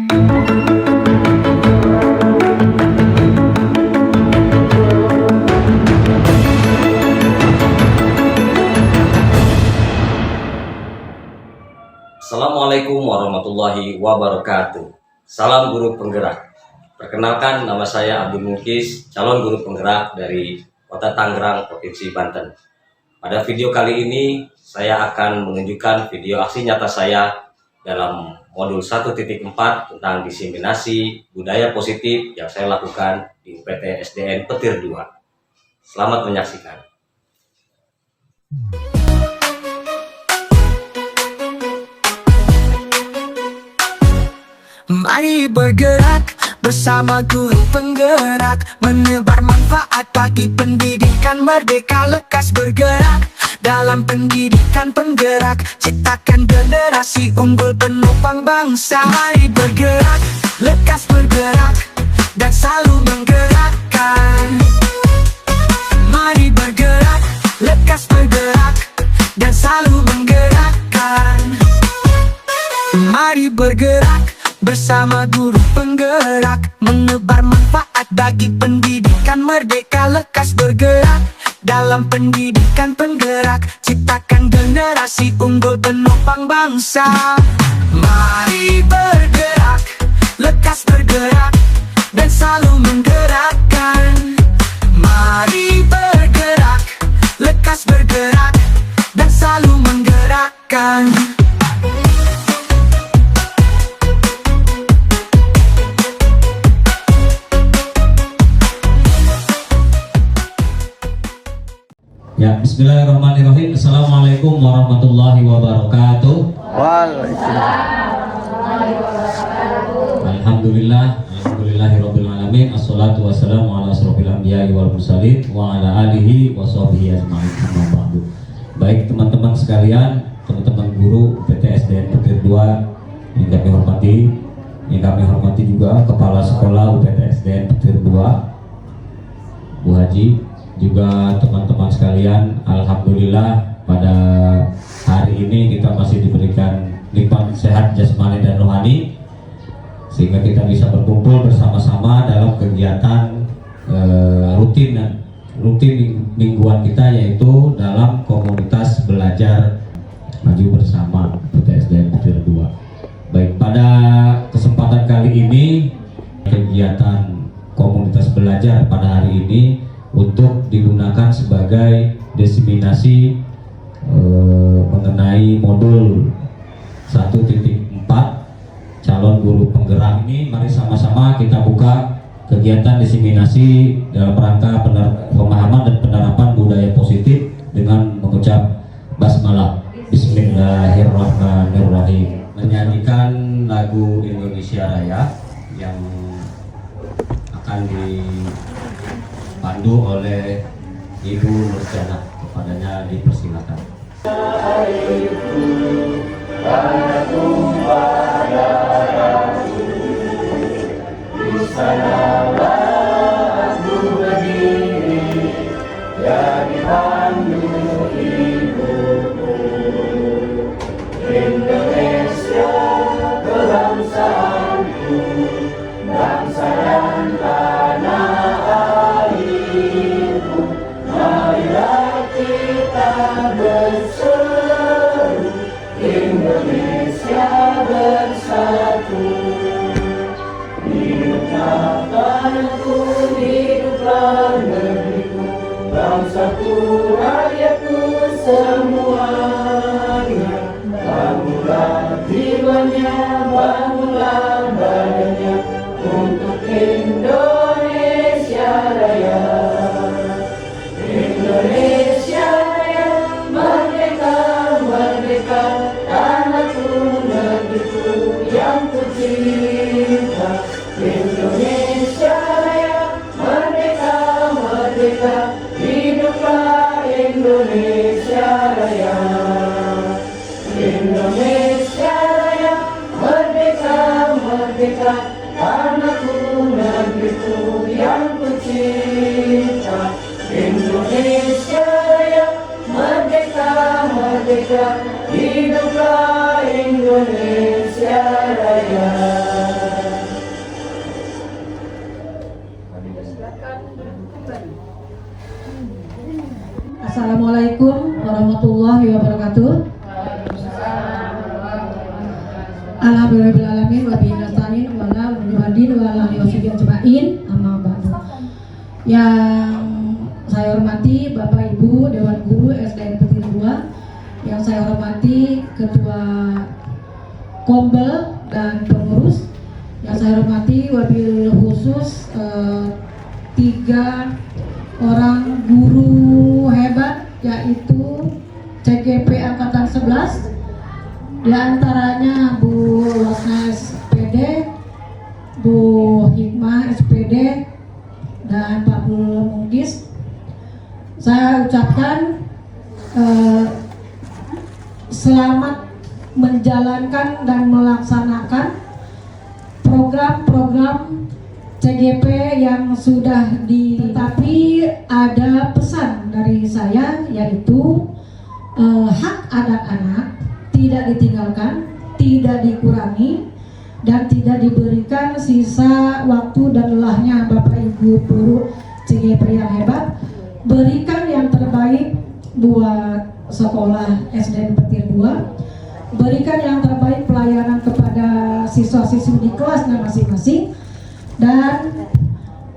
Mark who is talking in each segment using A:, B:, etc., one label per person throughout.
A: Assalamualaikum warahmatullahi wabarakatuh. Salam guru penggerak. Perkenalkan, nama saya Abdul Mukis, calon guru penggerak dari Kota Tangerang, Provinsi Banten. Pada video kali ini, saya akan menunjukkan video aksi nyata saya dalam modul 1.4 tentang diseminasi budaya positif yang saya lakukan di UPT SDN Petir 2. Selamat menyaksikan.
B: Mari bergerak bersama guru penggerak, menebar manfaat bagi pendidikan merdeka. Lekas bergerak dalam pendidikan penggerak, ciptakan generasi unggul penopang bangsa. Mari bergerak, lekas bergerak, dan selalu menggerakkan. Mari bergerak, lekas bergerak, dan selalu menggerakkan. Mari bergerak bersama guru penggerak, menebar manfaat bagi pendidikan merdeka. Lekas bergerak dalam pendidikan penggerak, ciptakan generasi unggul penopang bangsa. Mari bergerak, lekas bergerak, dan selalu menggerakkan. Mari bergerak, lekas bergerak, dan selalu menggerakkan.
C: Ya, bismillahirrahmanirrahim. Assalamualaikum warahmatullahi wabarakatuh. Alhamdulillahirabbil alamin. Assalatu wassalamu ala asrofil anbiya'i wal mursalin wa ala alihi wa sahbihi ajma'in. Amma ba'du. Baik teman-teman sekalian, teman-teman guru UPT SDN Petir 2 yang kami hormati juga Kepala Sekolah UPT SDN Petir 2 Bu Haji, juga teman-teman sekalian. Alhamdulillah pada hari ini kita masih diberikan nikmat sehat jasmani dan rohani, sehingga kita bisa berkumpul bersama-sama dalam kegiatan rutin mingguan kita, yaitu dalam komunitas belajar maju bersama UTSDN Petir 2. Baik, pada kesempatan kali ini kegiatan komunitas belajar pada hari ini untuk digunakan sebagai diseminasi mengenai modul 1.4 calon guru penggerak ini. Mari sama-sama kita buka kegiatan diseminasi dalam rangka pemahaman dan penerapan budaya positif dengan mengucap basmalah. Bismillahirrahmanirrahim. Menyanyikan lagu Indonesia Raya yang akan dipandu oleh Ibu Nurjana. Kepadanya dipersilakan.
D: Indonesia kebangsaanku, bangsa dan tanah airku. Marilah kita berseru, Indonesia bersatu. Hiduplah tanahku, hiduplah negeriku, bangsaku, rakyatku semuanya. Bangunlah jiwanya, bangunlah badannya untuk Indonesia Raya. Indonesia Raya, merdeka, merdeka, tanahku, negeriku yang kucinta. Indonesia Raya, merdeka, merdeka, hiduplah Indonesia Raya. Indonesia Raya, merdeka, merdeka, tanahku, negeriku yang kucinta. Indonesia Raya, merdeka, merdeka, hiduplah Indonesia Raya.
E: warahmatullahi wabarakatuh. Alhamdulillahirobbilalamin wa bihi nasta'in wa la muhammadin wa ala alihi washabihi ajmain. Amma ba'du. Yang saya hormati Bapak Ibu Dewan Guru SDN Petir 2, yang saya hormati Ketua Kombel dan pengurus, yang saya hormati wabil khusus 3 orang guru hebat, yaitu CGP Angkatan 11, di antaranya Bu Wasna SPD, Bu Hikmah SPD, dan Pak Abdul Mungkis. Saya ucapkan selamat menjalankan dan melaksanakan program-program CGP yang sudah tapi ada pesan dari saya, yaitu hak anak-anak tidak ditinggalkan, tidak dikurangi, dan tidak diberikan sisa waktu dan lelahnya Bapak Ibu guru CGP yang hebat. Berikan yang terbaik buat sekolah SDN Petir 2, berikan yang terbaik pelayanan kepada siswa-siswi di kelasnya masing-masing, dan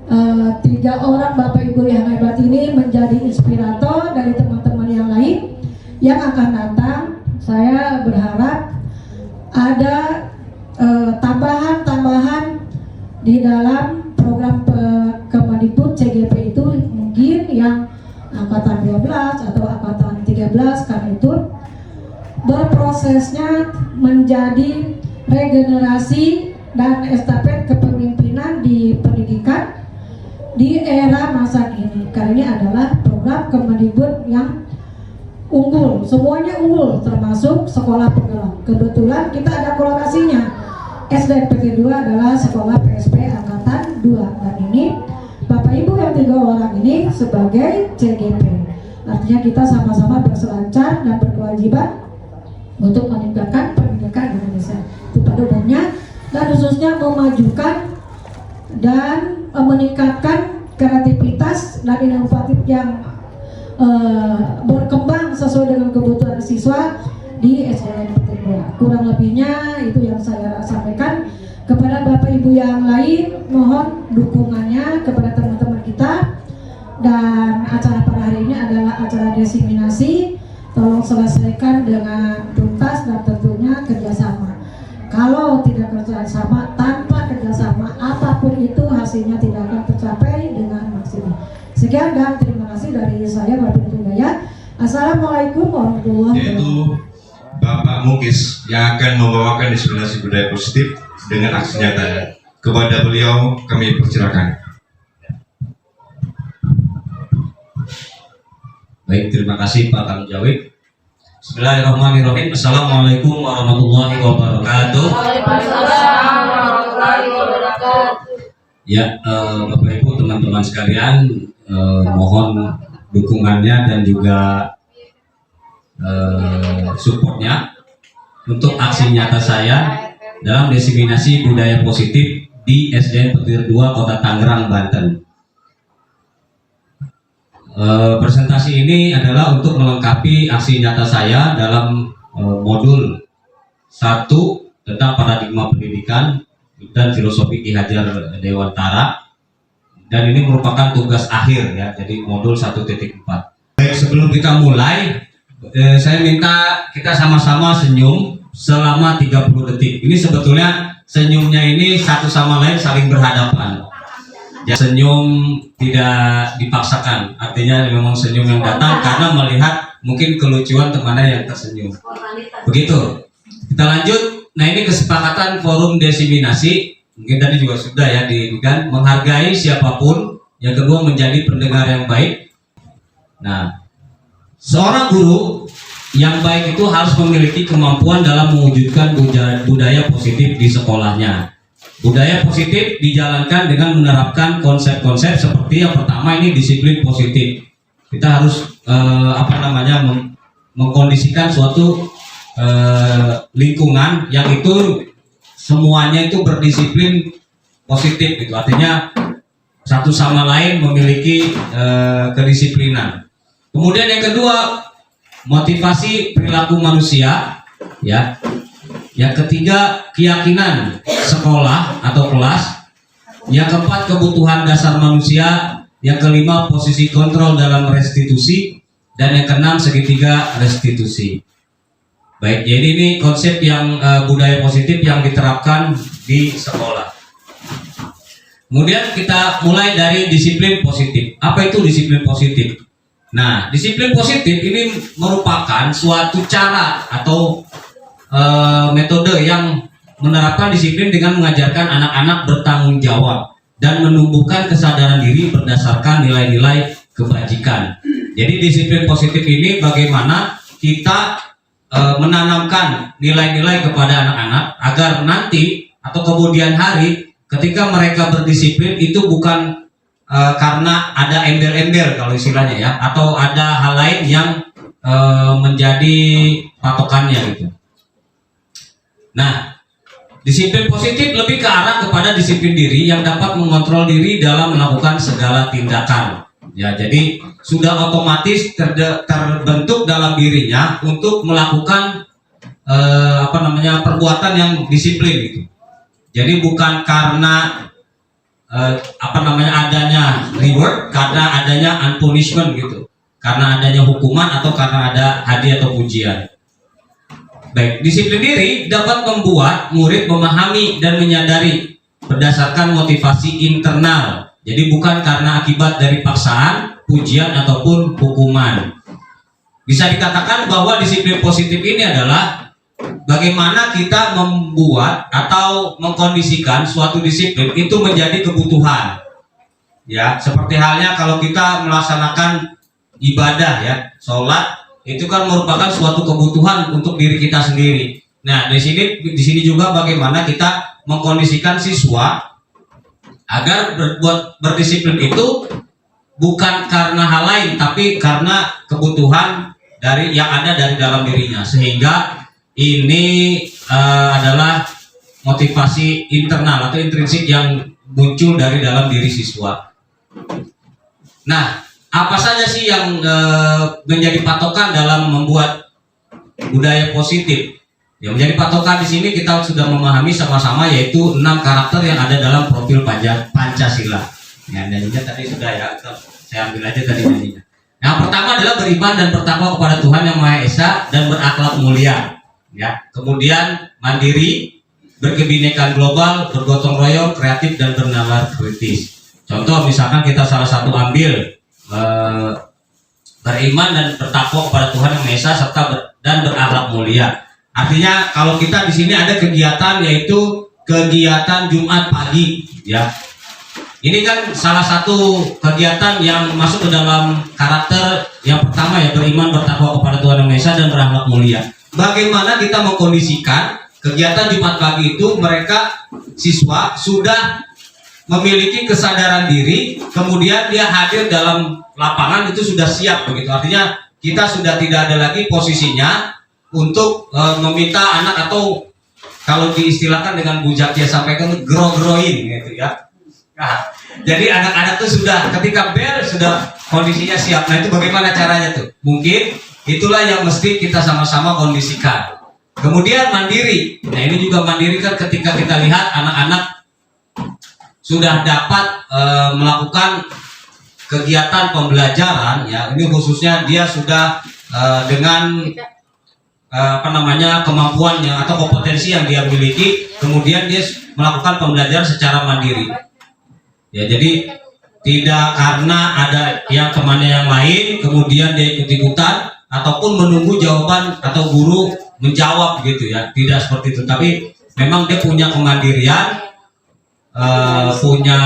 E: 3 orang Bapak Ibu yang hebat ini menjadi inspirator dari teman-teman yang lain yang akan datang. Saya berharap ada tambahan-tambahan di dalam program Kemendikbud CGP itu, mungkin yang angkatan 12 atau angkatan 13, karena itu berprosesnya menjadi regenerasi dan estafet kepemimpinan di pendidikan di era masa kini. Kali ini adalah program Kemendikbud yang unggul, semuanya unggul, termasuk sekolah penggerak. Kebetulan kita ada kolaborasinya. SDN Petir 2 adalah sekolah PSP Angkatan 2, dan ini Bapak Ibu yang 3 orang ini sebagai CGP. Artinya kita sama-sama berselancar dan berkewajiban untuk meningkatkan pendidikan Indonesia itu pada umumnya, dan khususnya memajukan dan meningkatkan kreativitas dan inovatif yang berkembang sesuai dengan kebutuhan siswa di SDN Petir 2. Kurang lebihnya itu yang saya sampaikan. Kepada Bapak Ibu yang lain, mohon dukungannya kepada teman-teman kita. Dan acara pada hari ini adalah acara diseminasi. Tolong selesaikan dengan tuntas dan tentunya kerjasama. Kalau tidak kerjasama, tanpa kerjasama apapun itu hasilnya tidak akan tercapai dengan maksimal. Sekian dan terima kasih dari saya, Wabillahi Hidayah. Assalamualaikum warahmatullahi wabarakatuh.
F: Yaitu Bapak Mungkis yang akan membawakan diseminasi budaya positif dengan aksi nyata. Kepada beliau kami persilakan.
C: Baik, terima kasih Pak Kang Jawid. Bismillahirrahmanirrahim. Assalamualaikum warahmatullahi wabarakatuh.
D: Waalaikumsalam warahmatullahi wabarakatuh.
C: Ya, Bapak Ibu, teman-teman sekalian, mohon dukungannya dan juga supportnya untuk aksi nyata saya dalam diseminasi budaya positif di SDN Petir 2 Kota Tangerang, Banten. Presentasi ini adalah untuk melengkapi aksi nyata saya dalam modul 1 tentang paradigma pendidikan dan filosofi Ki Hajar Dewantara, dan ini merupakan tugas akhir ya, jadi modul 1.4. Baik, sebelum kita mulai, saya minta kita sama-sama senyum selama 30 detik. Ini sebetulnya senyumnya ini satu sama lain saling berhadapan. Ya, senyum tidak dipaksakan, artinya memang senyum yang datang karena melihat mungkin kelucuan temannya yang tersenyum. Begitu. Kita lanjut. Nah, ini kesepakatan forum diseminasi, mungkin tadi juga sudah ya diinginkan, menghargai siapapun. Yang kedua, menjadi pendengar yang baik. Nah, seorang guru yang baik itu harus memiliki kemampuan dalam mewujudkan budaya positif di sekolahnya. Budaya positif dijalankan dengan menerapkan konsep-konsep seperti yang pertama ini disiplin positif. Kita harus mengkondisikan suatu lingkungan yang itu semuanya itu berdisiplin positif gitu. Artinya satu sama lain memiliki kedisiplinan. Kemudian yang kedua, motivasi perilaku manusia, ya. Yang ketiga, keyakinan sekolah atau kelas. Yang keempat, kebutuhan dasar manusia. Yang kelima, posisi kontrol dalam restitusi. Dan yang keenam, segitiga restitusi. Baik, jadi ini konsep yang budaya positif yang diterapkan di sekolah. Kemudian kita mulai dari disiplin positif. Apa itu disiplin positif? Nah, disiplin positif ini merupakan suatu cara atau metode yang menerapkan disiplin dengan mengajarkan anak-anak bertanggung jawab dan menumbuhkan kesadaran diri berdasarkan nilai-nilai kebajikan. Jadi disiplin positif ini bagaimana kita menanamkan nilai-nilai kepada anak-anak agar nanti atau kemudian hari ketika mereka berdisiplin itu bukan karena ada embel-embel kalau istilahnya ya, atau ada hal lain yang menjadi patokannya gitu. Nah, disiplin positif lebih ke arah kepada disiplin diri yang dapat mengontrol diri dalam melakukan segala tindakan. Ya, jadi sudah otomatis terbentuk dalam dirinya untuk melakukan perbuatan yang disiplin gitu. Jadi bukan karena adanya reward, karena adanya unpunishment gitu, karena adanya hukuman atau karena ada hadiah atau pujian. Baik, disiplin diri dapat membuat murid memahami dan menyadari berdasarkan motivasi internal. Jadi bukan karena akibat dari paksaan, pujian ataupun hukuman. Bisa dikatakan bahwa disiplin positif ini adalah bagaimana kita membuat atau mengkondisikan suatu disiplin itu menjadi kebutuhan. Ya, seperti halnya kalau kita melaksanakan ibadah ya, sholat itu kan merupakan suatu kebutuhan untuk diri kita sendiri. Nah, di sini juga bagaimana kita mengkondisikan siswa agar berdisiplin itu bukan karena hal lain, tapi karena kebutuhan yang ada dari dalam dirinya, sehingga ini adalah motivasi internal atau intrinsik yang muncul dari dalam diri siswa. Nah, apa saja sih yang menjadi patokan dalam membuat budaya positif? Yang menjadi patokan di sini kita sudah memahami sama-sama, yaitu 6 karakter yang ada dalam profil Pancasila. Ya, nyanyinya tadi sudah ya, saya ambil aja tadi nyanyinya. Yang pertama adalah beriman dan bertakwa kepada Tuhan Yang Maha Esa dan berakhlak mulia. Ya, kemudian mandiri, berkebinekaan global, bergotong royong, kreatif dan bernalar kritis. Contoh misalkan kita salah satu ambil beriman dan bertakwa kepada Tuhan Yang Maha Esa serta dan berakhlak mulia. Artinya kalau kita di sini ada kegiatan, yaitu kegiatan Jumat pagi, ya. Ini kan salah satu kegiatan yang masuk ke dalam karakter yang pertama ya, beriman bertakwa kepada Tuhan Yang Maha Esa dan berakhlak mulia. Bagaimana kita mengkondisikan kegiatan Jumat pagi itu mereka siswa sudah memiliki kesadaran diri, kemudian dia hadir dalam lapangan itu sudah siap begitu. Artinya kita sudah tidak ada lagi posisinya untuk meminta anak atau kalau diistilahkan dengan Bu Jakia sampaikan grow-growin gitu ya. Nah, jadi anak-anak tuh sudah ketika bel sudah kondisinya siap. Nah, itu bagaimana caranya tuh? Mungkin itulah yang mesti kita sama-sama kondisikan. Kemudian mandiri. Nah, ini juga mandiri kan ketika kita lihat anak-anak sudah dapat melakukan kegiatan pembelajaran ya. Ini khususnya dia sudah dengan kemampuannya atau kompetensi yang dia miliki, kemudian dia melakukan pembelajaran secara mandiri. Ya, jadi tidak karena ada yang temannya yang lain kemudian dia ikut-ikutan ataupun menunggu jawaban atau guru menjawab gitu ya. Tidak seperti itu, tapi memang dia punya kemandirian, punya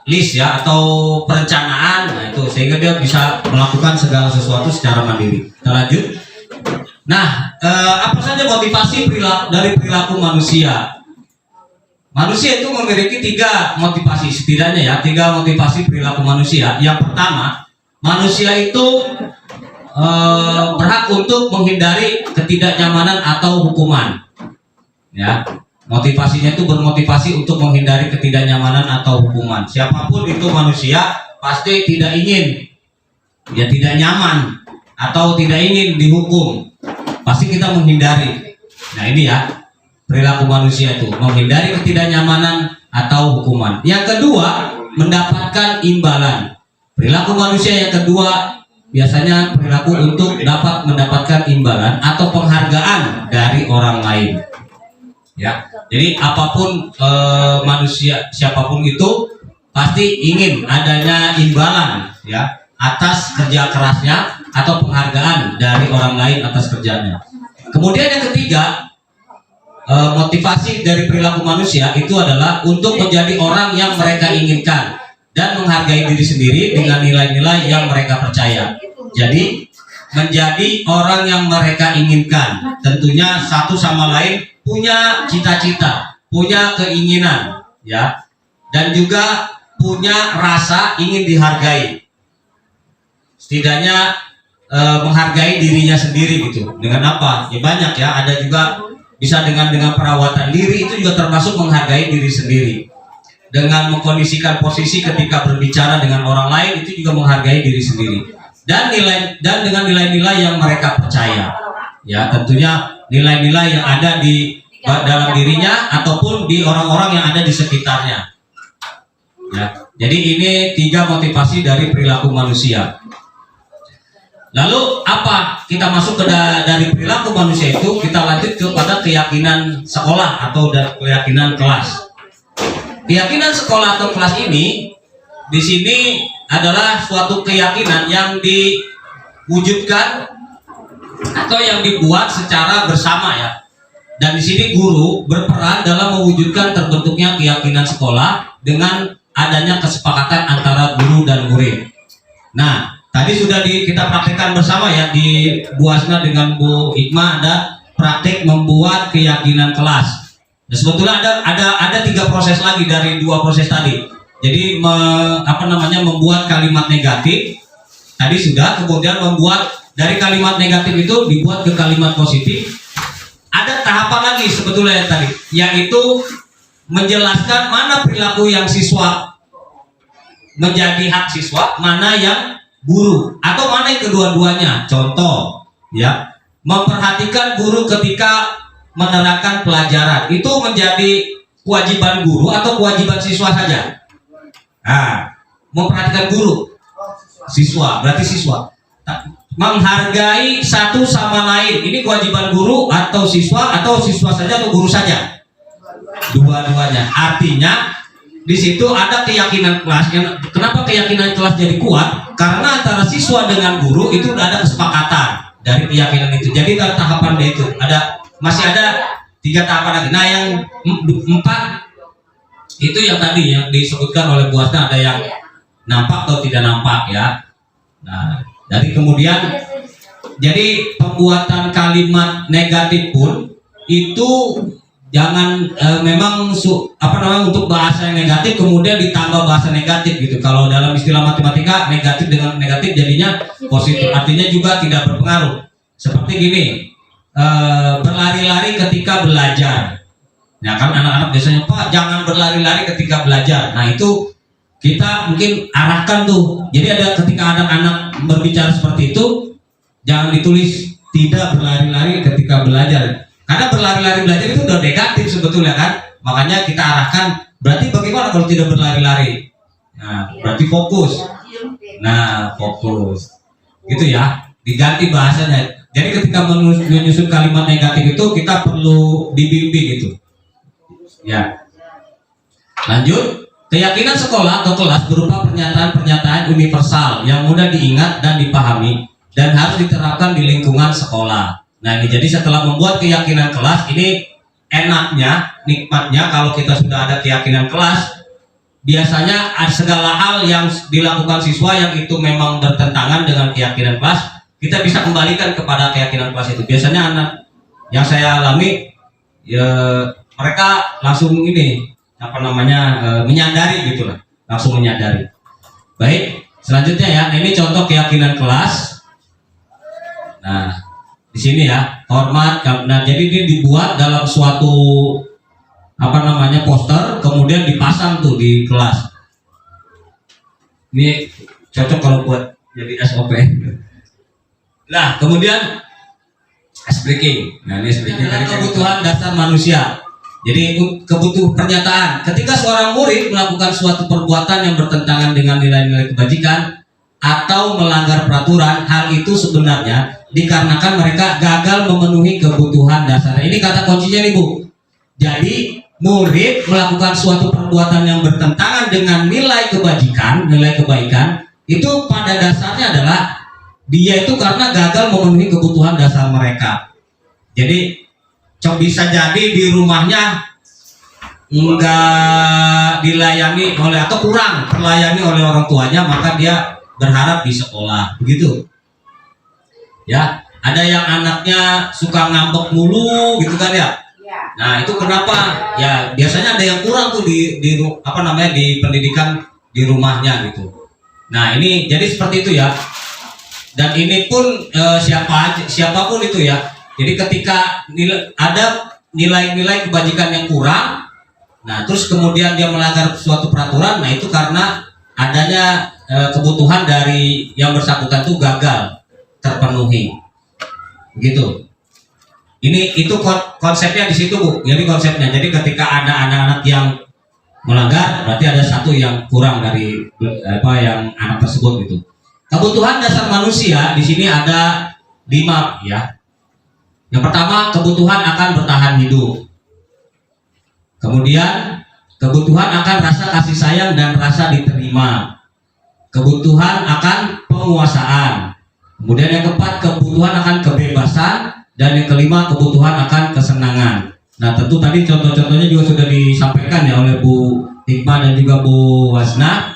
C: list ya atau perencanaan, nah itu sehingga dia bisa melakukan segala sesuatu secara mandiri. Kita lanjut. Nah, apa saja motivasi dari perilaku manusia? Manusia itu memiliki 3 motivasi setidaknya ya, 3 motivasi perilaku manusia. Yang pertama, manusia itu berhak untuk menghindari ketidaknyamanan atau hukuman. Ya. Motivasinya itu bermotivasi untuk menghindari ketidaknyamanan atau hukuman. Siapapun itu manusia pasti tidak ingin, ya tidak nyaman atau tidak ingin dihukum, pasti kita menghindari. Nah ini ya perilaku manusia itu, menghindari ketidaknyamanan atau hukuman. Yang kedua, mendapatkan imbalan. Perilaku manusia yang kedua biasanya perilaku untuk dapat mendapatkan imbalan atau penghargaan dari orang lain. Ya, jadi apapun manusia siapapun itu pasti ingin adanya imbalan ya atas kerja kerasnya atau penghargaan dari orang lain atas kerjanya. Kemudian yang ketiga, motivasi dari perilaku manusia itu adalah untuk menjadi orang yang mereka inginkan dan menghargai diri sendiri dengan nilai-nilai yang mereka percaya. Jadi menjadi orang yang mereka inginkan, tentunya satu sama lain punya cita-cita, punya keinginan, ya, dan juga punya rasa ingin dihargai. Setidaknya menghargai dirinya sendiri gitu. Dengan apa? Ya banyak ya. Ada juga bisa dengan perawatan diri, itu juga termasuk menghargai diri sendiri. Dengan mengkondisikan posisi ketika berbicara dengan orang lain, itu juga menghargai diri sendiri. Dan dengan nilai-nilai yang mereka percaya. Ya, tentunya nilai-nilai yang ada di dalam dirinya ataupun di orang-orang yang ada di sekitarnya. Ya, jadi ini 3 motivasi dari perilaku manusia. Lalu apa kita masuk dari perilaku manusia itu, kita lanjut kepada keyakinan sekolah atau keyakinan kelas. Keyakinan sekolah atau kelas ini di sini adalah suatu keyakinan yang diwujudkan atau yang dibuat secara bersama ya. Dan di sini guru berperan dalam mewujudkan terbentuknya keyakinan sekolah dengan adanya kesepakatan antara guru dan murid. Nah, tadi sudah kita praktekkan bersama ya di Bu Asna dengan Bu Hikmah, ada praktek membuat keyakinan kelas. Nah, sebetulnya ada 3 proses lagi dari 2 proses tadi. Jadi membuat kalimat negatif tadi sudah, kemudian membuat dari kalimat negatif itu dibuat ke kalimat positif. Ada tahapan lagi sebetulnya tadi, yaitu menjelaskan mana perilaku yang siswa menjadi hak siswa, mana yang guru, atau mana yang kedua-duanya. Contoh ya, memperhatikan guru ketika menerangkan pelajaran itu menjadi kewajiban guru atau kewajiban siswa saja. Nah, memperhatikan guru, siswa, berarti siswa menghargai satu sama lain, ini kewajiban guru atau siswa saja atau guru saja? Dua-duanya. Artinya di situ ada keyakinan kelas. Kenapa keyakinan kelas jadi kuat? Karena antara siswa dengan guru itu udah ada kesepakatan dari keyakinan itu. Jadi dalam tahapan itu masih ada 3 tahapan lagi. Nah, yang 4 itu yang tadi yang disebutkan oleh Bu Asna, ada yang nampak atau tidak nampak ya. Nah, dari kemudian jadi pembuatan kalimat negatif pun itu jangan untuk bahasa yang negatif kemudian ditambah bahasa negatif gitu. Kalau dalam istilah matematika, negatif dengan negatif jadinya positif, artinya juga tidak berpengaruh. Seperti gini, berlari-lari ketika belajar. Ya kan anak-anak biasanya, Pak jangan berlari-lari ketika belajar. Nah itu kita mungkin arahkan tuh. Jadi ada ketika anak-anak berbicara seperti itu, jangan ditulis tidak berlari-lari ketika belajar. Karena berlari-lari belajar itu udah negatif sebetulnya kan. Makanya kita arahkan, berarti bagaimana kalau tidak berlari-lari? Nah, berarti fokus. Nah, fokus. Gitu ya, diganti bahasanya. Jadi ketika menyusun kalimat negatif itu kita perlu dibimbing gitu. Ya. Lanjut, keyakinan sekolah atau kelas berupa pernyataan-pernyataan universal yang mudah diingat dan dipahami dan harus diterapkan di lingkungan sekolah. Nah, ini jadi setelah membuat keyakinan kelas ini enaknya, nikmatnya kalau kita sudah ada keyakinan kelas, biasanya segala hal yang dilakukan siswa yang itu memang bertentangan dengan keyakinan kelas, kita bisa kembalikan kepada keyakinan kelas itu. Biasanya anak yang saya alami ya, mereka langsung menyadari gitulah, langsung menyadari. Baik, selanjutnya ya, ini contoh keyakinan kelas. Nah, di sini ya, hormat. Nah, jadi ini dibuat dalam suatu poster, kemudian dipasang tuh di kelas. Ini cocok kalau buat jadi SOP. Nah, kemudian ice breaking. Nah, ini ice breaking dari kebutuhan dasar manusia. Jadi kebutuhan pernyataan. Ketika seorang murid melakukan suatu perbuatan yang bertentangan dengan nilai-nilai kebajikan atau melanggar peraturan, hal itu sebenarnya dikarenakan mereka gagal memenuhi kebutuhan dasar. Ini kata kuncinya nih Bu. Jadi murid melakukan suatu perbuatan yang bertentangan dengan nilai kebajikan, nilai kebaikan, itu pada dasarnya adalah dia itu karena gagal memenuhi kebutuhan dasar mereka. Jadi bisa jadi di rumahnya enggak dilayani oleh atau kurang terlayani oleh orang tuanya, maka dia berharap di sekolah, begitu. Ya, ada yang anaknya suka ngambek mulu gitu kan ya. Nah, itu kenapa? Ya, biasanya ada yang kurang tuh di pendidikan di rumahnya gitu. Nah, ini jadi seperti itu ya. Dan ini pun siapapun itu ya. Jadi ketika ada nilai-nilai kebajikan yang kurang, nah terus kemudian dia melanggar suatu peraturan, nah itu karena adanya kebutuhan dari yang bersangkutan itu gagal terpenuhi, gitu. Itu konsepnya di situ Bu. Jadi konsepnya, jadi ketika ada anak-anak yang melanggar, berarti ada satu yang kurang dari yang anak tersebut gitu. Kebutuhan dasar manusia di sini ada 5 ya. Yang pertama, kebutuhan akan bertahan hidup. Kemudian kebutuhan akan rasa kasih sayang dan rasa diterima. Kebutuhan akan penguasaan. Kemudian yang keempat, kebutuhan akan kebebasan. Dan yang kelima, kebutuhan akan kesenangan. Nah, tentu tadi contoh-contohnya juga sudah disampaikan ya oleh Bu Hikmah dan juga Bu Wasna.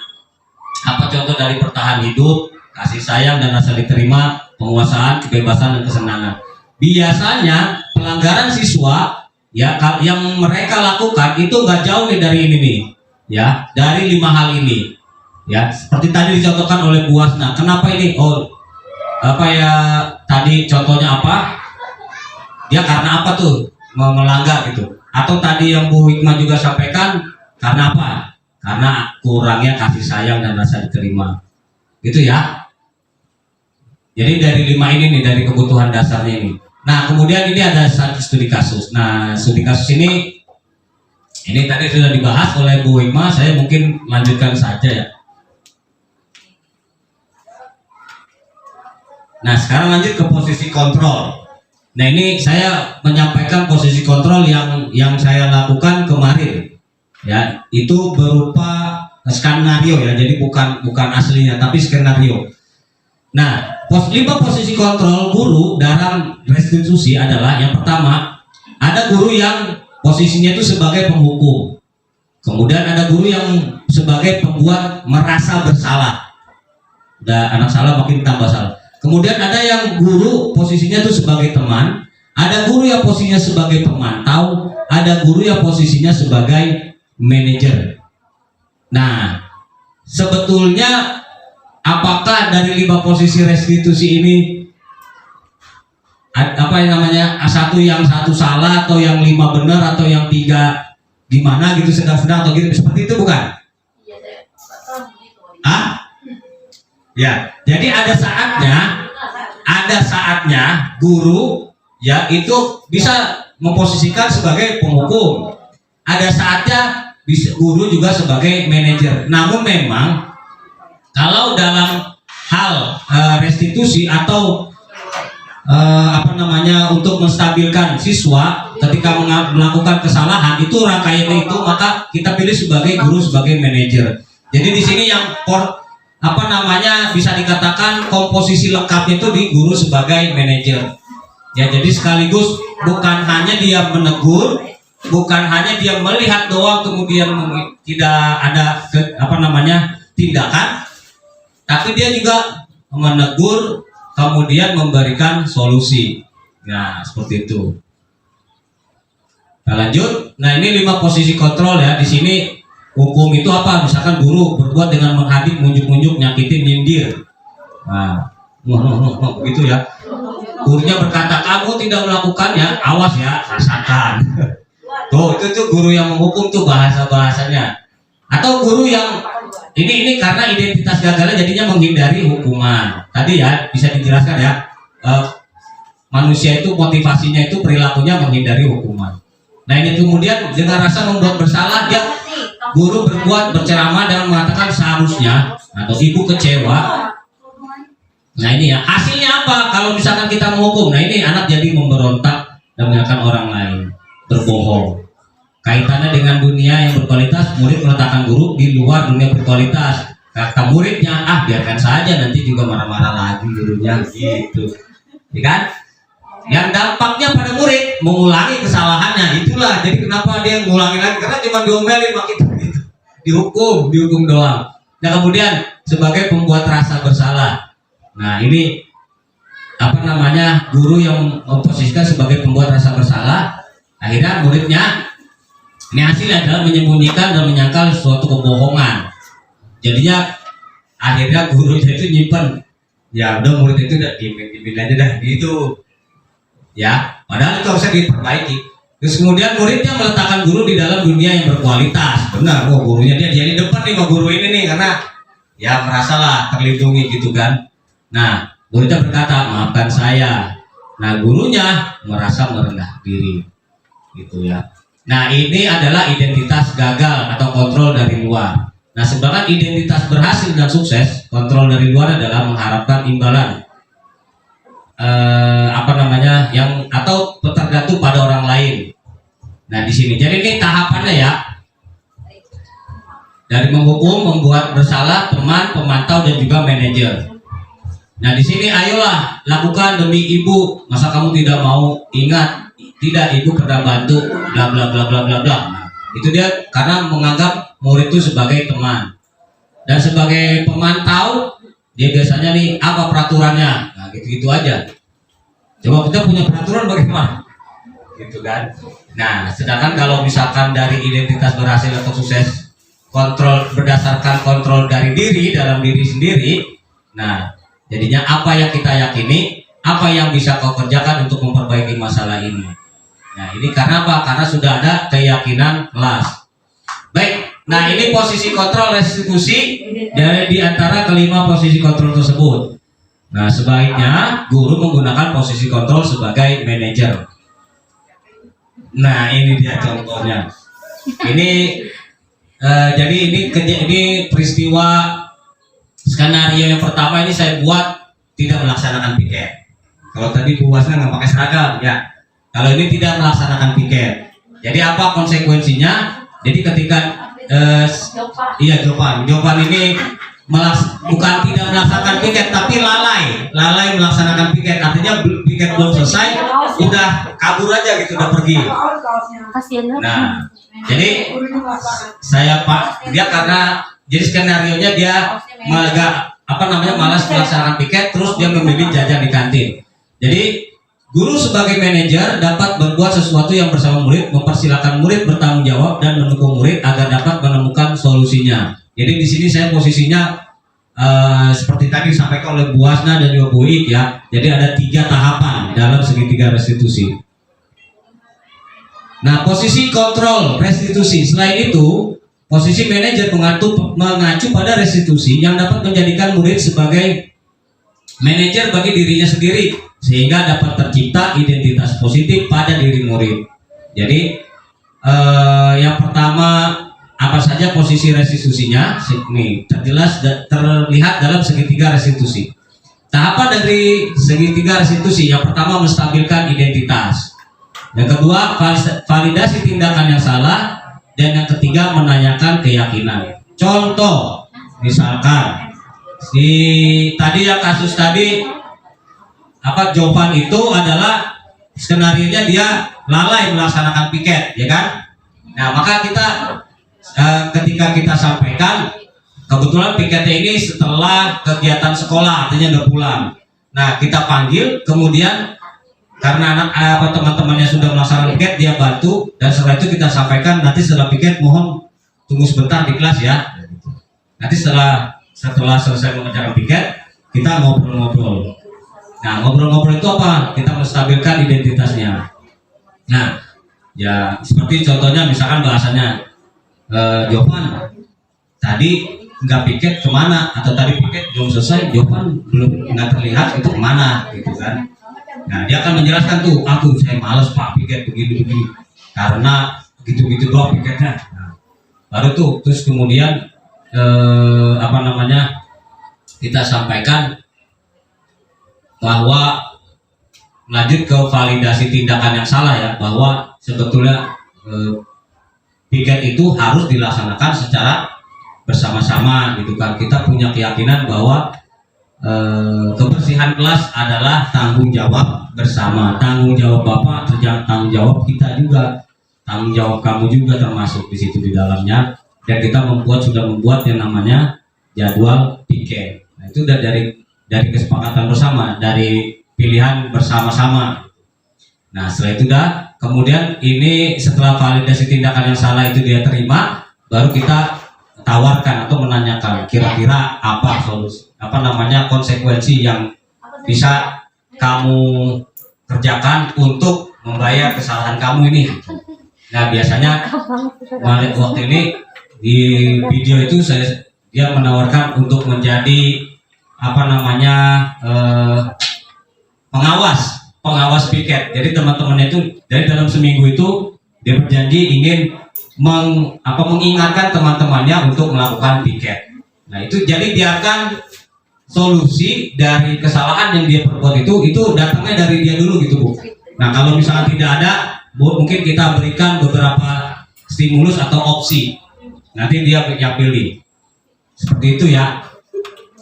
C: Apa contoh dari bertahan hidup, kasih sayang dan rasa diterima, penguasaan, kebebasan dan kesenangan. Biasanya pelanggaran siswa ya yang mereka lakukan itu nggak jauh nih dari ini nih, ya, dari 5 hal ini. Ya, seperti tadi dicontohkan oleh Bu Wasna. Kenapa ini? Tadi contohnya apa? Dia karena apa tuh melanggar gitu? Atau tadi yang Bu Hikmah juga sampaikan karena apa? Karena kurangnya kasih sayang dan rasa diterima, gitu ya. Jadi dari 5 ini nih, dari kebutuhan dasarnya ini. Nah, kemudian ini ada satu studi kasus. Nah, studi kasus ini tadi sudah dibahas oleh Bu Hikmah. Saya mungkin lanjutkan saja ya. Nah, sekarang lanjut ke posisi kontrol. Nah, ini saya menyampaikan posisi kontrol yang saya lakukan kemarin. Ya, itu berupa skenario ya. Jadi bukan aslinya, tapi skenario. Nah, 5 posisi kontrol guru dalam restitusi adalah yang pertama, ada guru yang posisinya itu sebagai penghukum. Kemudian ada guru yang sebagai pembuat merasa bersalah. Udah anak salah makin tambah salah. Kemudian ada yang guru posisinya itu sebagai teman, ada guru yang posisinya sebagai pemantau, ada guru yang posisinya sebagai manajer. Nah, sebetulnya apakah dari 5 posisi restitusi ini satu salah atau yang 5 benar atau yang 3 gimana gitu, sedang-sedang atau gitu, seperti itu bukan?
D: Iya, saya tahu begitu.
C: Ya, jadi ada saatnya guru ya itu bisa memposisikan sebagai penghukum. Ada saatnya guru juga sebagai manajer. Namun memang kalau dalam hal restitusi atau untuk menstabilkan siswa ketika melakukan kesalahan, itu rangkaian itu maka kita pilih sebagai guru sebagai manajer. Jadi di sini yang bisa dikatakan komposisi lengkapnya itu di guru sebagai manajer. Ya, jadi sekaligus bukan hanya dia menegur, bukan hanya dia melihat doang kemudian tidak ada tindakan, tapi dia juga menegur kemudian memberikan solusi. Nah, seperti itu. Nah, lanjut. Nah, ini 5 posisi kontrol ya. Di sini hukum itu apa? Misalkan guru berbuat dengan menghadik, munjuk-munjuk, nyakitin, nyindir. Nah, gitu ya. Gurunya berkata, kamu tidak melakukannya, awas ya, rasakan. Tuh, itu guru yang menghukum tuh bahasanya. Atau guru yang ini karena identitas gagalnya jadinya menghindari hukuman. Tadi ya bisa dijelaskan ya. Manusia itu motivasinya itu perilakunya menghindari hukuman. Nah ini kemudian dengan rasa membuat bersalah dia guru berceramah dan mengatakan seharusnya atau ibu kecewa. Nah ini ya hasilnya apa kalau misalkan kita menghukum? Nah ini anak jadi memberontak dan menyalahkan orang lain, berbohong. Kaitannya dengan dunia yang berkualitas, murid meletakkan guru di luar dunia berkualitas. Kata muridnya, biarkan saja nanti juga marah-marah lagi gurunya gitu, ya kan? Yang dampaknya pada murid mengulangi kesalahannya. Itulah jadi kenapa dia ngulangi lagi, karena cuma diomelin gitu. Dihukum doang. Nah kemudian sebagai pembuat rasa bersalah. Nah ini apa namanya, guru yang memposisikan sebagai pembuat rasa bersalah, akhirnya muridnya ini hasilnya adalah menyembunyikan dan menyangkal suatu kebohongan. Jadinya akhirnya gurunya itu nyimpen, ya udah murid itu udah dimin aja dah gitu ya, padahal itu harusnya diperbaiki. Terus kemudian muridnya meletakkan guru di dalam dunia yang berkualitas. Benar, gurunya dia di depan nih sama guru ini nih, karena ya merasalah terlindungi gitu kan. Nah muridnya berkata maafkan saya. Nah gurunya merasa merendah diri gitu ya. Nah ini adalah identitas gagal atau kontrol dari luar. Nah sedangkan identitas berhasil dan sukses, kontrol dari luar adalah mengharapkan imbalan yang atau tergantung pada orang lain. Nah di sini jadi ini tahapannya ya, dari menghukum, membuat bersalah, teman, pemantau dan juga manajer. Nah di sini ayolah lakukan demi ibu, masa kamu tidak mau? Ingat, tidak, ibu pernah bantu bla bla bla bla bla bla. Nah, itu dia karena menganggap murid itu sebagai teman. Dan sebagai pemantau dia biasanya nih apa peraturannya. Nah gitu-gitu aja. Coba kita punya peraturan bagaimana? Gitu kan. Nah sedangkan kalau misalkan dari identitas berhasil atau sukses, kontrol berdasarkan kontrol dari diri, dalam diri sendiri. Nah jadinya apa yang kita yakini, apa yang bisa kau kerjakan untuk memperbaiki masalah ini. Nah ini karena apa? Karena sudah ada keyakinan kelas. Baik, nah ini posisi kontrol restitusi dari di antara kelima posisi kontrol tersebut. Nah sebaiknya guru menggunakan posisi kontrol sebagai manajer. Nah ini dia contohnya. Ini jadi ini peristiwa skenario yang pertama ini saya buat tidak melaksanakan piket. Kalau tadi Bu Wasna nggak pakai seragam ya. Kalau ini tidak melaksanakan piket, jadi apa konsekuensinya? Jadi ketika Jovan ini bukan tidak melaksanakan piket, tapi lalai melaksanakan piket. Artinya piket belum selesai, udah kabur aja gitu, udah pergi. Nah, jadi dia karena jadi skenario nya dia malas melaksanakan piket, terus dia memilih jajan di kantin. Jadi guru sebagai manajer dapat berbuat sesuatu yang bersama murid, mempersilahkan murid bertanggung jawab dan mendukung murid agar dapat menemukan solusinya. Jadi di sini saya posisinya seperti tadi disampaikan oleh Bu Wasna dan juga Bu Ik ya. Jadi ada 3 tahapan dalam segitiga restitusi. Nah posisi kontrol restitusi, selain itu posisi manajer mengacu pada restitusi yang dapat menjadikan murid sebagai manajer bagi dirinya sendiri, sehingga dapat tercipta identitas positif pada diri murid. Jadi yang pertama apa saja posisi restitusinya? Ini terlihat dalam segitiga restitusi. Tahapan dari segitiga restitusi, yang pertama menstabilkan identitas, yang kedua validasi tindakan yang salah, dan yang ketiga menanyakan keyakinan. Contoh, misalkan tadi yang kasus tadi Jovan itu adalah skenarionya dia lalai melaksanakan piket, ya kan? Nah maka kita ketika kita sampaikan, kebetulan piketnya ini setelah kegiatan sekolah, artinya nggak pulang. Nah kita panggil, kemudian karena teman-temannya sudah melaksanakan piket, dia bantu, dan setelah itu kita sampaikan, nanti setelah piket mohon tunggu sebentar di kelas ya. Nanti setelah selesai mengerjakan piket, kita ngobrol-ngobrol. Nah ngobrol-ngobrol itu apa? Kita menstabilkan identitasnya. Nah ya seperti contohnya misalkan bahasanya Jovan tadi nggak piket kemana, atau tadi piket belum selesai, jawaban belum nggak terlihat itu kemana gitu kan. Nah dia akan menjelaskan tuh, aku saya males pak piket begini karena gitu-gitu doang piketnya. Nah, baru tuh terus kemudian kita sampaikan bahwa lanjut ke validasi tindakan yang salah ya, bahwa sebetulnya piket itu harus dilaksanakan secara bersama-sama gitu kan. Kita punya keyakinan bahwa kebersihan kelas adalah tanggung jawab bersama, tanggung jawab Bapak, tanggung jawab kita juga, tanggung jawab kamu juga termasuk di situ di dalamnya. Dan kita sudah membuat yang namanya jadwal piket. Nah, itu udah dari kesepakatan bersama, dari pilihan bersama-sama. Nah setelah itu kemudian ini setelah validasi tindakan yang salah itu dia terima, baru kita tawarkan atau menanyakan kira-kira apa solusi, konsekuensi yang bisa kamu kerjakan untuk membayar kesalahan kamu ini. Nah biasanya waktu ini di video itu dia menawarkan untuk menjadi pengawas piket. Jadi teman-teman itu dari dalam seminggu itu dia berjanji ingin mengingatkan teman-temannya untuk melakukan piket. Nah itu jadi biarkan solusi dari kesalahan yang dia perbuat itu datangnya dari dia dulu gitu Bu. Nah kalau misalnya tidak ada, Bu, mungkin kita berikan beberapa stimulus atau opsi. Nanti dia yang pilih. Seperti itu ya.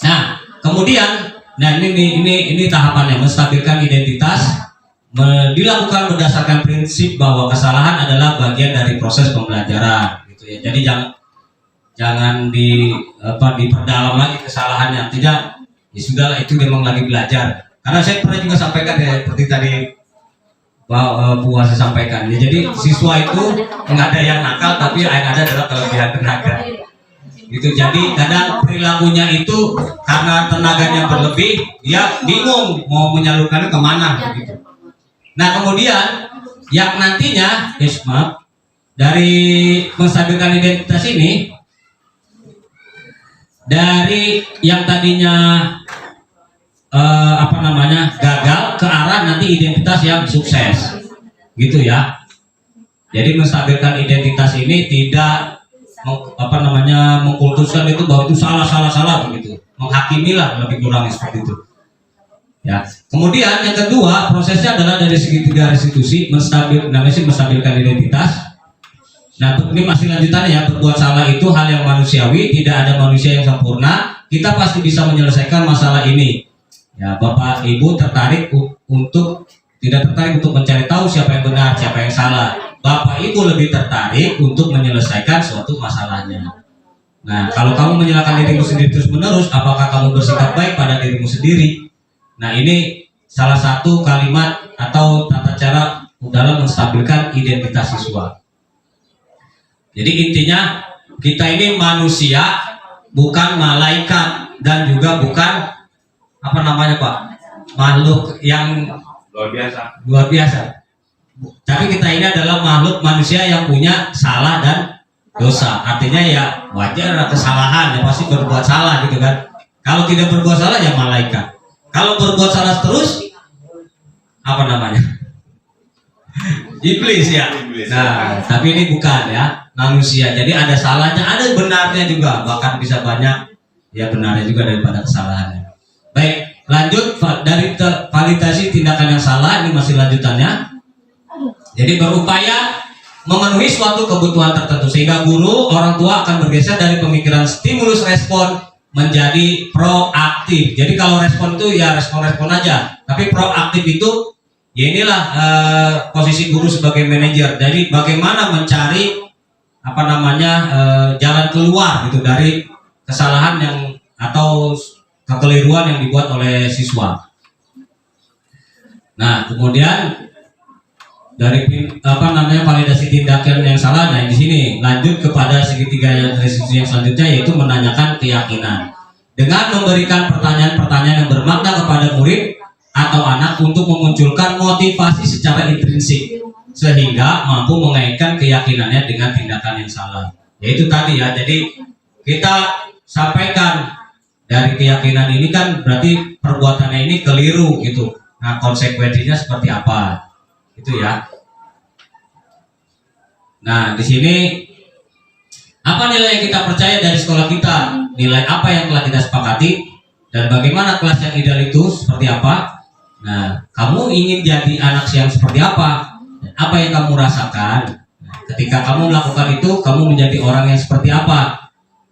C: Nah kemudian, ini tahapannya, menstabilkan identitas, dilakukan berdasarkan prinsip bahwa kesalahan adalah bagian dari proses pembelajaran, gitu ya. Jadi jangan diperdalam lagi kesalahannya, tidak, ya sudahlah itu memang lagi belajar. Karena saya pernah juga sampaikan ya, seperti tadi Puasa sampaikan. Ya, jadi siswa itu nggak ada yang nakal, tapi yang ada adalah kelebihan tenaga. Gitu. Jadi kadang perilakunya itu karena tenaganya berlebih, dia bingung mau menyalurkannya kemana gitu. Nah kemudian yang nantinya dari menstabilkan identitas ini, dari yang tadinya gagal ke arah nanti identitas yang sukses gitu ya. Jadi menstabilkan identitas ini tidak mengkultuskan itu bahwa itu salah begitu, menghakimilah lebih kurang seperti itu ya. Kemudian yang kedua prosesnya adalah dari segi tiga restitusi, menstabilkan identitas. Nah ini masih lanjutannya ya, berbuat salah itu hal yang manusiawi, tidak ada manusia yang sempurna, kita pasti bisa menyelesaikan masalah ini ya. Bapak Ibu tidak tertarik untuk mencari tahu siapa yang benar, siapa yang salah. Bapak Ibu lebih tertarik untuk menyelesaikan suatu masalahnya. Nah, kalau kamu menyalahkan dirimu sendiri terus menerus, apakah kamu bersikap baik pada dirimu sendiri? Nah, ini salah satu kalimat atau tata cara dalam menstabilkan identitas siswa. Jadi intinya kita ini manusia, bukan malaikat, dan juga bukan makhluk yang luar biasa. Tapi kita ini adalah makhluk manusia yang punya salah dan dosa. Artinya ya wajar ada kesalahan, ya pasti berbuat salah gitu kan. Kalau tidak berbuat salah ya malaikat. Kalau berbuat salah terus iblis ya. Nah, tapi ini bukan ya, manusia. Jadi ada salahnya, ada benarnya juga, bahkan bisa banyak ya benarnya juga daripada kesalahannya. Baik, lanjut dari validasi tindakan yang salah, ini masih lanjutannya. Jadi berupaya memenuhi suatu kebutuhan tertentu sehingga guru, orang tua akan bergeser dari pemikiran stimulus respon menjadi proaktif. Jadi kalau respon itu ya respon aja, tapi proaktif itu ya inilah posisi guru sebagai manajer. Jadi bagaimana mencari jalan keluar gitu dari kesalahan yang atau kekeliruan yang dibuat oleh siswa. Nah kemudian dari validasi tindakan yang salah. Nah di sini lanjut kepada segitiga restitusi yang selanjutnya, yaitu menanyakan keyakinan dengan memberikan pertanyaan-pertanyaan yang bermakna kepada murid atau anak untuk memunculkan motivasi secara intrinsik sehingga mampu mengaitkan keyakinannya dengan tindakan yang salah. Yaitu tadi ya, jadi kita sampaikan dari keyakinan ini kan berarti perbuatannya ini keliru gitu. Nah, konsekuensinya seperti apa? Itu ya. Nah, di sini apa nilai yang kita percaya dari sekolah kita? Nilai apa yang telah kita sepakati? Dan bagaimana kelas yang ideal itu seperti apa? Nah, kamu ingin jadi anak yang seperti apa? Dan apa yang kamu rasakan? Nah, ketika kamu melakukan itu, kamu menjadi orang yang seperti apa?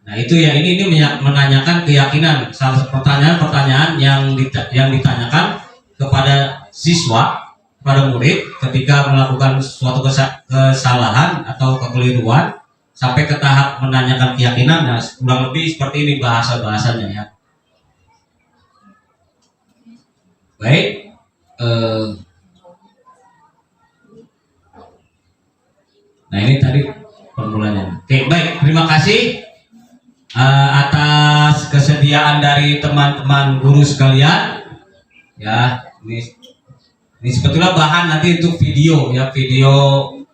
C: Nah, itu ya, ini menanyakan keyakinan. Salah pertanyaan-pertanyaan yang ditanyakan kepada siswa, kepada murid ketika melakukan suatu kesalahan atau kekeliruan sampai ke tahap menanyakan keyakinan. Nah, kurang lebih seperti ini bahasanya ya. Baik, nah ini tadi permulaannya. Oke, baik, terima kasih atas kesediaan dari teman-teman guru sekalian. Ya, ini sebetulnya bahan nanti untuk video ya, video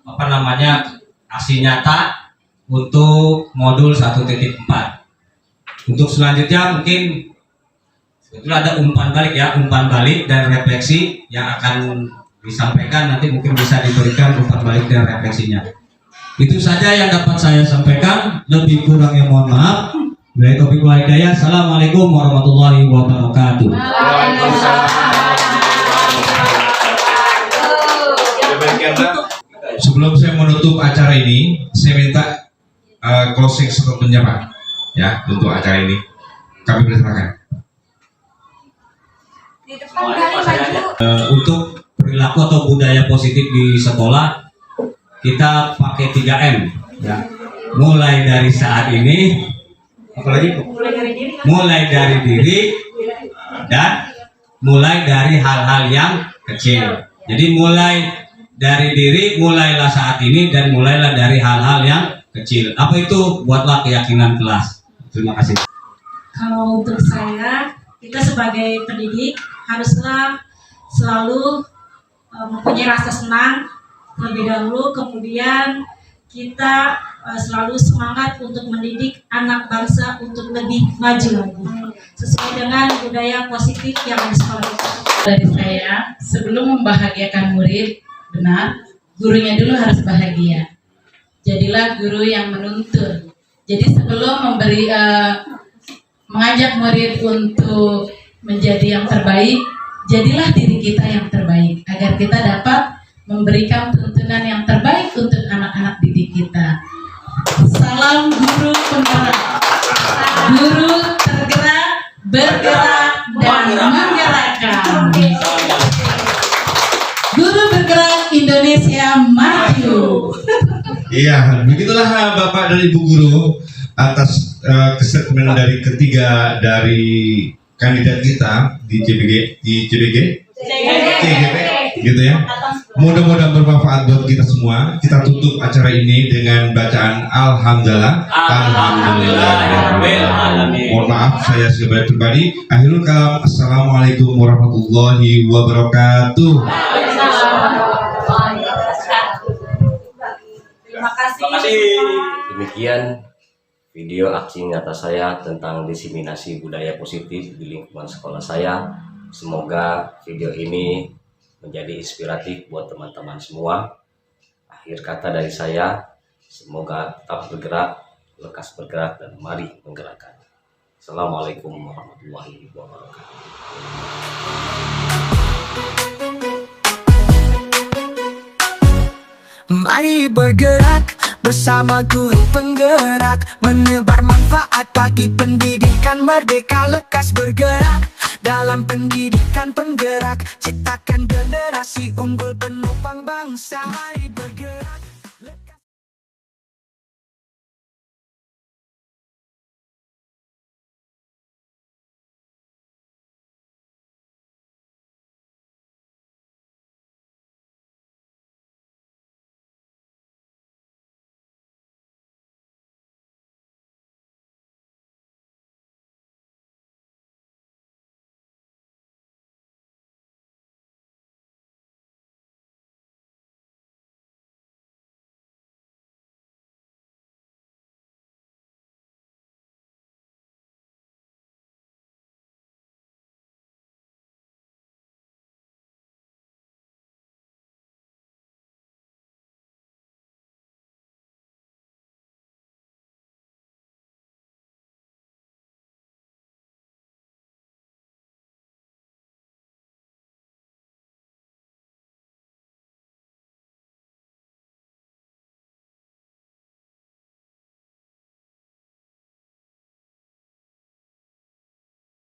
C: apa namanya, aksi nyata untuk modul 1.4. Untuk selanjutnya mungkin sebetulnya ada umpan balik dan refleksi yang akan disampaikan, nanti mungkin bisa diberikan umpan balik dan refleksinya. Itu saja yang dapat saya sampaikan, lebih kurangnya mohon maaf. Dari topik walidaya, assalamualaikum warahmatullahi wabarakatuh.
F: Sebelum saya menutup acara ini, saya minta closing statement-nya Pak, ya, untuk acara ini. Kami persilakan.
C: Untuk perilaku atau budaya positif di sekolah, kita pakai 3M ya. Mulai dari saat ini, apalagi mulai dari diri dan mulai dari hal-hal yang kecil. Jadi mulai dari diri, mulailah saat ini, dan mulailah dari hal-hal yang kecil. Apa itu? Buatlah keyakinan kelas. Terima kasih.
E: Kalau untuk saya, kita sebagai pendidik haruslah selalu mempunyai rasa senang terlebih dahulu, kemudian kita selalu semangat untuk mendidik anak bangsa untuk lebih maju lagi sesuai dengan budaya positif yang ada di sekolah.
D: Dari saya, sebelum membahagiakan murid, benar, gurunya dulu harus bahagia. Jadilah guru yang menuntun. Jadi sebelum mengajak murid untuk menjadi yang terbaik, jadilah diri kita yang terbaik agar kita dapat memberikan tuntunan yang terbaik untuk anak-anak didik kita. Salam guru penggerak. Guru tergerak, bergerak, dan menggerakkan. Guru bergerak, Indonesia maju.
F: Iya, begitulah Bapak dan Ibu Guru atas statement dari ketiga dari kandidat kita di CGP, gitu ya. Mudah-mudahan bermanfaat buat kita semua. Kita tutup acara ini dengan bacaan Alhamdulillah. Mohon maaf saya sebagai pribadi. Akhirul kalam. Assalamualaikum warahmatullahi wabarakatuh.
D: Terima kasih.
A: Demikian video aksi nyata saya tentang diseminasi budaya positif di lingkungan sekolah saya. Semoga video ini menjadi inspiratif buat teman-teman semua. Akhir kata dari saya, semoga tetap bergerak, lekas bergerak, dan mari menggerakkan. Assalamualaikum warahmatullahi wabarakatuh.
B: Mari bergerak bersama guru penggerak, menebar manfaat bagi pendidikan merdeka. Lekas bergerak dalam pendidikan penggerak, ciptakan generasi unggul penopang bangsa. Mari